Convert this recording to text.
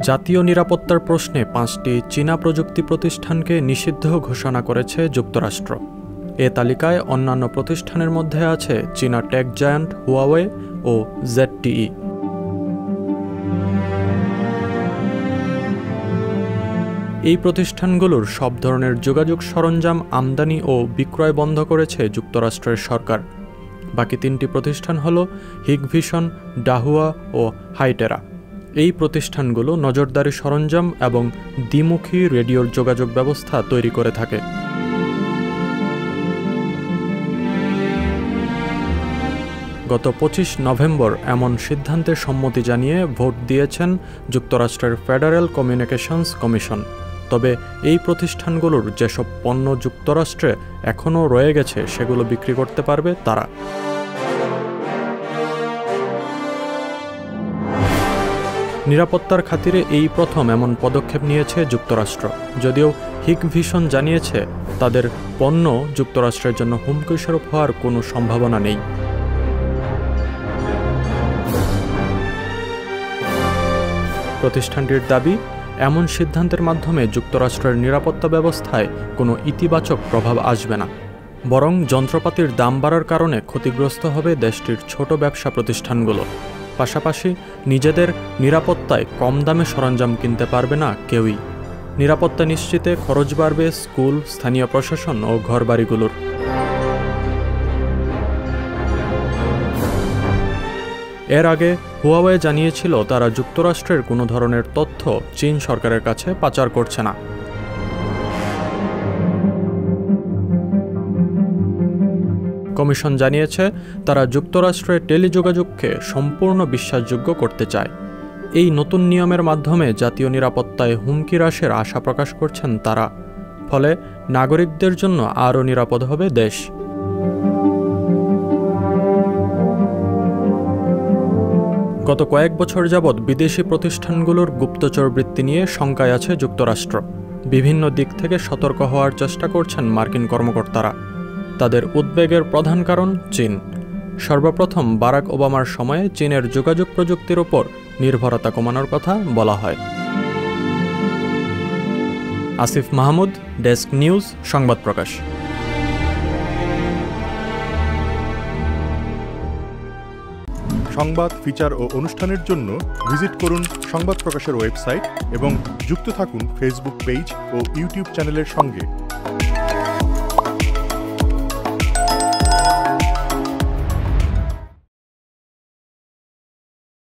জাতীয় নিরাপত্তার প্রশ্নে 5টি চীনা প্রযুক্তি প্রতিষ্ঠানকে নিষিদ্ধ ঘোষণা করেছে যুক্তরাষ্ট্র। এ তালিকায় অন্যান্য প্রতিষ্ঠানের মধ্যে আছে চীনা টেক জায়ান্ট হুয়াওয়ে ও ZTE। এই প্রতিষ্ঠানগুলোর সব ধরনের যোগাযোগ সরঞ্জাম আমদানি ও বিক্রয় বন্ধ করেছে যুক্তরাষ্ট্রের সরকার। বাকি 3টি প্রতিষ্ঠান হল হিগভিশন, ডাহুয়া ও হাইটেরা। এই প্রতিষ্ঠানগুলো নজরদারি সরঞ্জাম এবং দ্বিমুখী রেডিওর যোগাযোগ ব্যবস্থা তৈরি করে থাকে। গত 25 নভেম্বর এমন সিদ্ধান্তে সম্মতি জানিয়ে ভোট দিয়েছেন যুক্তরাষ্ট্রের ফেডারেল কমিউনিকেশনস কমিশন। তবে এই প্রতিষ্ঠানগুলোর যেসব পণ্য যুক্তরাষ্ট্রে এখনও রয়ে গেছে সেগুলো বিক্রি করতে পারবে তারা। নিরাপত্তার খাতিরে এই প্রথম এমন পদক্ষেপ নিয়েছে যুক্তরাষ্ট্র। যদিও হিগভিশন জানিয়েছে তাদের পণ্য যুক্তরাষ্ট্রের জন্য হুমকিস্বরূপ হওয়ার কোনো সম্ভাবনা নেই। প্রতিষ্ঠানটির দাবি, এমন সিদ্ধান্তের মাধ্যমে যুক্তরাষ্ট্রের নিরাপত্তা ব্যবস্থায় কোনো ইতিবাচক প্রভাব আসবে না, বরং যন্ত্রপাতির দাম বাড়ার কারণে ক্ষতিগ্রস্ত হবে দেশটির ছোট ব্যবসা প্রতিষ্ঠানগুলো। পাশাপাশি নিজেদের নিরাপত্তায় কম দামে সরঞ্জাম কিনতে পারবে না কেউই। নিরাপত্তা নিশ্চিতে খরচ বাড়বে স্কুল, স্থানীয় প্রশাসন ও ঘরবাড়িগুলোর। এর আগে হুয়াওয়ে জানিয়েছিল তারা যুক্তরাষ্ট্রের কোনো ধরনের তথ্য চীন সরকারের কাছে পাচার করছে না। কমিশন জানিয়েছে তারা যুক্তরাষ্ট্রের টেলিযোগাযোগকে সম্পূর্ণ বিশ্বাসযোগ্য করতে চায়। এই নতুন নিয়মের মাধ্যমে জাতীয় নিরাপত্তায় হুমকি হ্রাসের আশা প্রকাশ করছেন তারা। ফলে নাগরিকদের জন্য আরও নিরাপদ হবে দেশ। গত কয়েক বছর যাবৎ বিদেশি প্রতিষ্ঠানগুলোর গুপ্তচর বৃত্তি নিয়ে শঙ্কায় আছে যুক্তরাষ্ট্র। বিভিন্ন দিক থেকে সতর্ক হওয়ার চেষ্টা করছেন মার্কিন কর্মকর্তারা। তাদের উদ্বেগের প্রধান কারণ চীন। সর্বপ্রথম বারাক ওবামার সময়ে চীনের যোগাযোগ প্রযুক্তির ওপর নির্ভরতা কমানোর কথা বলা হয়। আসিফ মাহমুদ, ডেস্ক নিউজ, সংবাদ প্রকাশ। সংবাদ, ফিচার ও অনুষ্ঠানের জন্য ভিজিট করুন সংবাদ প্রকাশের ওয়েবসাইট এবং যুক্ত থাকুন ফেসবুক পেজ ও ইউটিউব চ্যানেলের সঙ্গে।